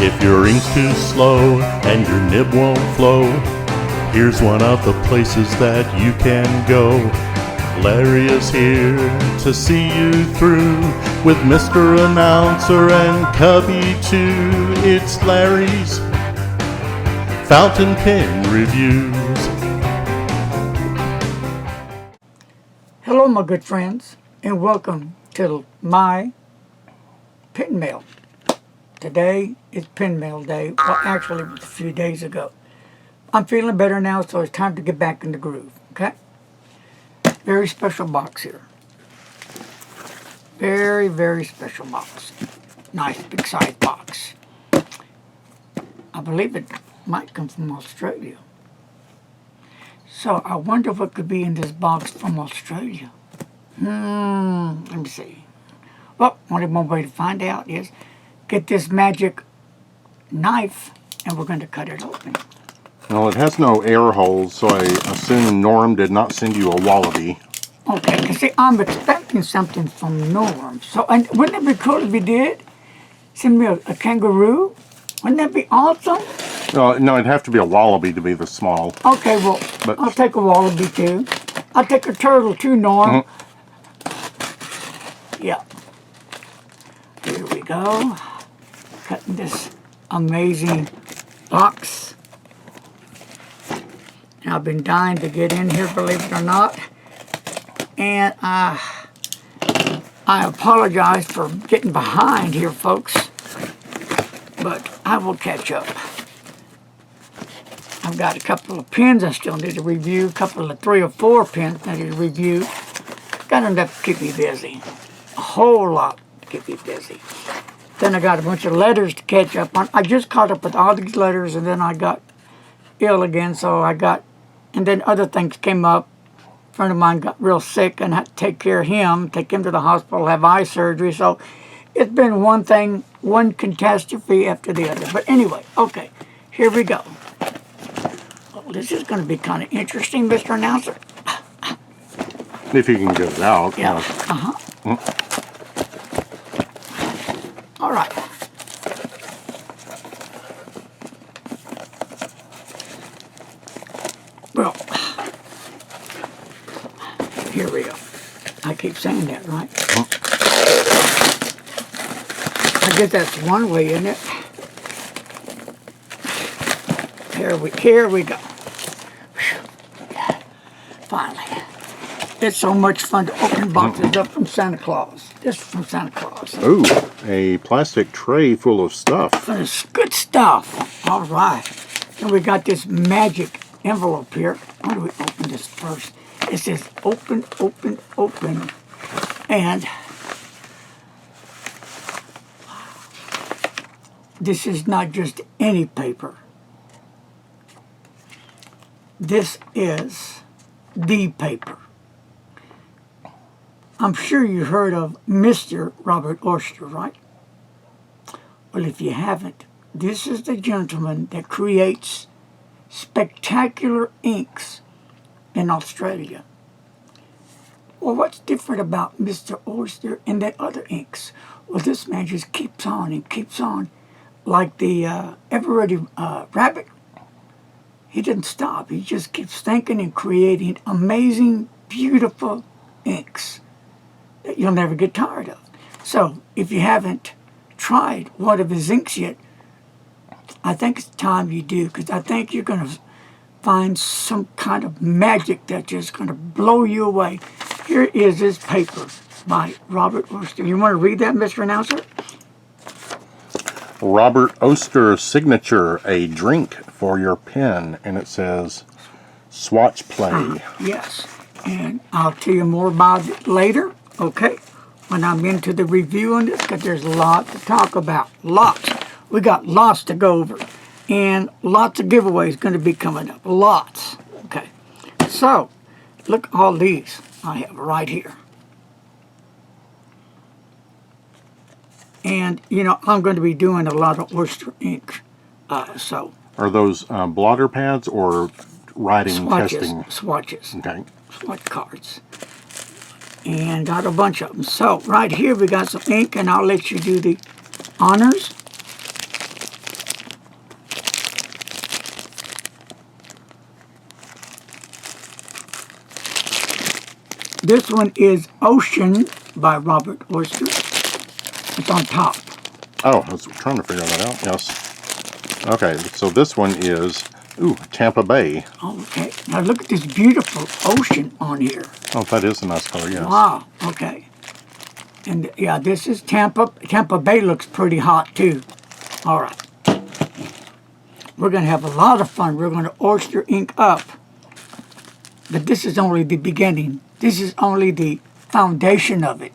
If your ink's too slow and your nib won't flow, here's one of the places that you can go. Larry is here to see you through with Mr. Announcer and Cubby too. It's Larry's Fountain Pen Reviews. Hello, my good friends, and welcome to my pen mail. Today is pen mail day. Well, actually, it was a few days ago. I'm feeling better now, so it's time to get back in the groove, okay? Very special box here. Very, very special box. Nice, big size box. I believe it might come from Australia. So I wonder what could be in this box from Australia. Let me see. Well, only one way to find out is get this magic knife and we're going to cut it open. Well, it has no air holes, so I assume Norm did not send you a wallaby. Okay, because see, I'm expecting something from Norm. So, and wouldn't it be cool if he did? Send me a kangaroo? Wouldn't that be awesome? No, it'd have to be a wallaby to be this small. Okay, well, but I'll take a wallaby too. I'll take a turtle too, Norm. Yeah. Here we go. Cutting this amazing box. And I've been dying to get in here, believe it or not. And I apologize for getting behind here, folks. But I will catch up. I've got a couple of pens I still need to review, a couple of 3 or 4 pens I need to review. Got enough to keep me busy. A whole lot to keep me busy. Then I got a bunch of letters to catch up on. I just caught up with all these letters and then I got ill again, and then other things came up. A friend of mine got real sick and I had to take care of him, take him to the hospital, have eye surgery. So it's been one thing, one catastrophe after the other. But anyway, okay, here we go. Well, this is going to be kind of interesting, Mr. Announcer. If you can get it out. Yeah. All right. Well, here we go. I keep saying that, right? I guess that's one way, isn't it? Here we go. Finally. It's so much fun to open boxes up from Santa Claus. This is from Santa Claus. Ooh, a plastic tray full of stuff. It's good stuff. All right. And we got this magic envelope here. How do we open this first? It says open, open, open. And this is not just any paper. This is the paper. I'm sure you heard of Mr. Robert Oyster, right? Well, if you haven't, this is the gentleman that creates spectacular inks in Australia. Well, what's different about Mr. Oyster and the other inks? Well, this man just keeps on and keeps on. Like the ever-ready rabbit, he didn't stop. He just keeps thinking and creating amazing, beautiful inks that you'll never get tired of. So, if you haven't tried one of his inks yet, I think it's time you do, because I think you're going to find some kind of magic that's just going to blow you away. Here is this paper by Robert Oyster. You want to read that, Mr. Announcer? Robert Oyster signature, a drink for your pen, and it says Swatch Play. Yes, and I'll tell you more about it later, okay, when I'm into the review on this, because there's a lot to talk about. Lots. We got lots to go over, and lots of giveaways going to be coming up. Lots. Okay, so look at all these I have right here. And, you know, I'm going to be doing a lot of Oyster ink, so. Are those blotter pads or writing testing? Swatches. Okay. Swatch cards. And got a bunch of them. So, right here we got some ink, and I'll let you do the honors. This one is Ocean by Robert Oyster. It's on top. Oh, I was trying to figure that out. Yes. Okay, so this one is, Tampa Bay. Okay. Now look at this beautiful ocean on here. Oh, that is a nice color, yes. Wow. Okay. And yeah, this is Tampa. Tampa Bay looks pretty hot too. All right. We're going to have a lot of fun. We're going to oyster ink up. But this is only the beginning. This is only the foundation of it.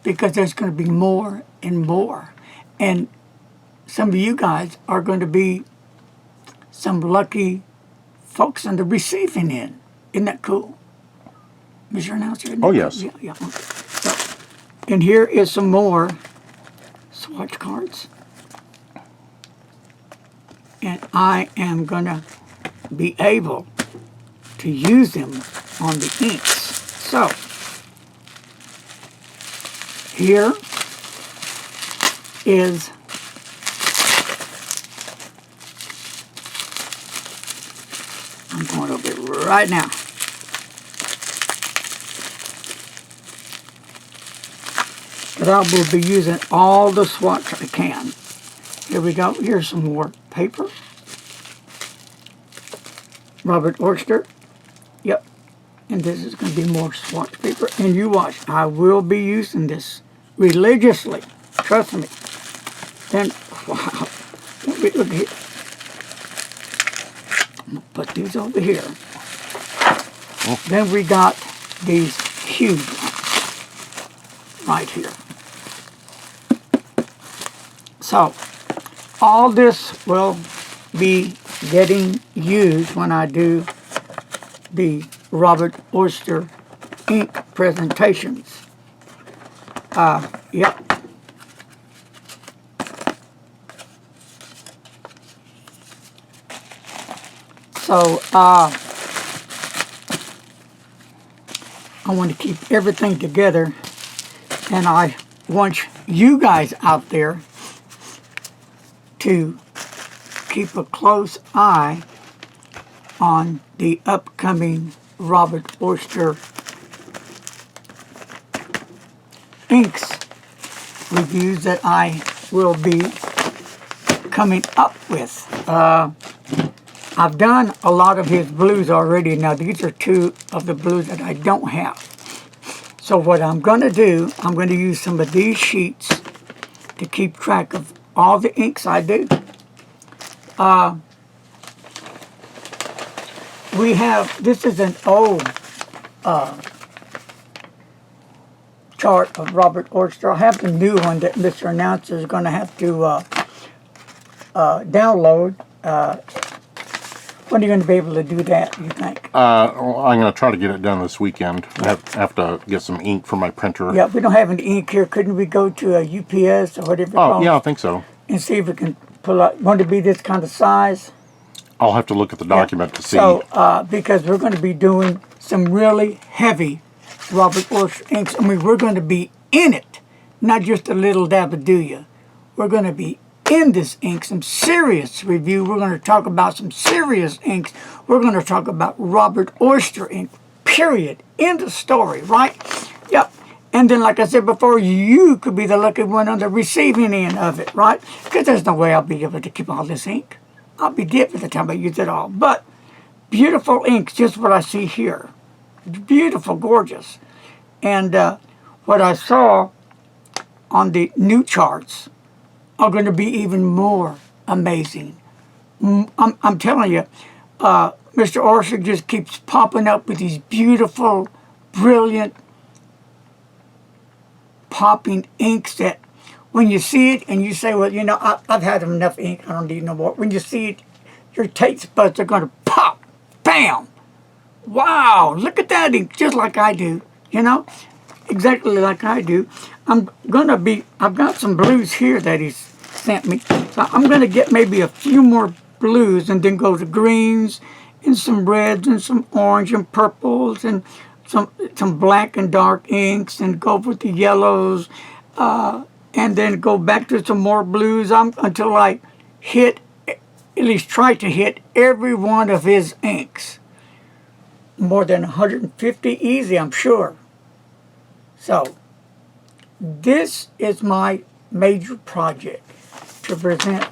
Because there's going to be more and more. And some of you guys are going to be some lucky folks on the receiving end. Isn't that cool? Mr. Announcer? Isn't that Oh, yes. cool? Yeah. Okay. So, and here is some more swatch cards. And I am going to be able to use them on the inks. So, here is I'm going over it right now. But I will be using all the swatch I can. Here we go. Here's some more paper. Robert Oyster. Yep. And this is going to be more swatch paper. And you watch. I will be using this religiously. Trust me. Then, wow. Look here. I'm going to put these over here. Oh. Then we got these huge ones right here. So, all this will be getting used when I do the Robert Oyster ink presentations. Yep. So, I want to keep everything together, and I want you guys out there to keep a close eye on the upcoming Robert Oyster inks reviews that I will be coming up with. I've done a lot of his blues already. Now these are two of the blues that I don't have. So what I'm going to do, I'm going to use some of these sheets to keep track of all the inks I do. We have, this is an old chart of Robert Oyster. I have the new one that Mr. Announcer is going to have to download. When are you going to be able to do that, you think? Well, I'm going to try to get it done this weekend. I have to get some ink for my printer. Yeah, we don't have any ink here. Couldn't we go to a UPS or whatever? Oh, yeah, I think so. And see if we can pull out. Want it to be this kind of size? I'll have to look at the document to see. So, because we're going to be doing some really heavy Robert Oyster inks. I mean, we're going to be in it, not just a little dab-a-do-ya. We're going to be in this ink, some serious review. We're going to talk about some serious inks. We're going to talk about Robert Oyster ink, period. End of story, right? Yep. And then, like I said before, you could be the lucky one on the receiving end of it, right? Because there's no way I'll be able to keep all this ink. I'll be dead by the time I use it all. But beautiful inks, just what I see here. Beautiful, gorgeous. And what I saw on the new charts are going to be even more amazing. I'm telling you, Mr. Oyster just keeps popping up with these beautiful, brilliant, popping inks that when you see it and you say, well, you know, I've had enough ink, I don't need no more. When you see it, your taste buds are going to pop, bam. Wow, look at that ink, just like I do, you know, exactly like I do. I've got some blues here that he's sent me. So I'm going to get maybe a few more blues and then go to greens and some reds and some orange and purples and some black and dark inks and go with the yellows and then go back to some more blues until I hit, at least try to hit every one of his inks. More than 150 easy, I'm sure. So, this is my major project to present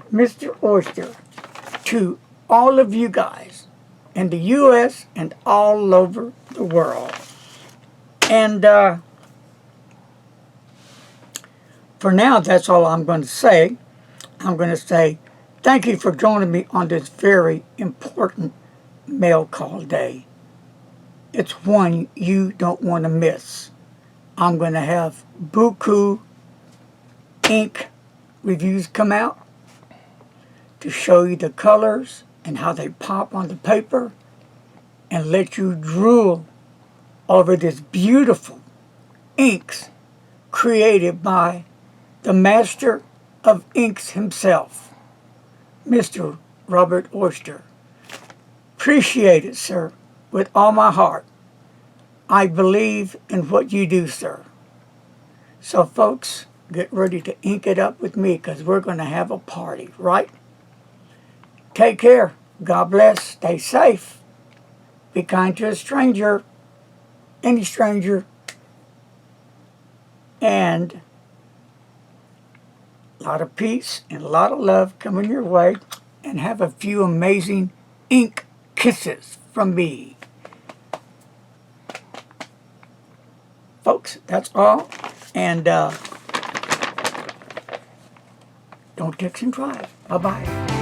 Mr. Oyster to all of you guys in the U.S. and all over the world. And for now, that's all I'm going to say. I'm going to say thank you for joining me on this very important mail call day. It's one you don't want to miss. I'm going to have buku ink reviews come out to show you the colors and how they pop on the paper and let you drool over this beautiful inks created by the master of inks himself, Mr. Robert Oyster. Appreciate it, sir, with all my heart. I believe in what you do, sir. So, folks, get ready to ink it up with me because we're going to have a party, right? Take care. God bless. Stay safe. Be kind to a stranger, any stranger, and a lot of peace and a lot of love coming your way, and have a few amazing ink kisses from me. Folks, that's all. And don't text and drive. Bye-bye.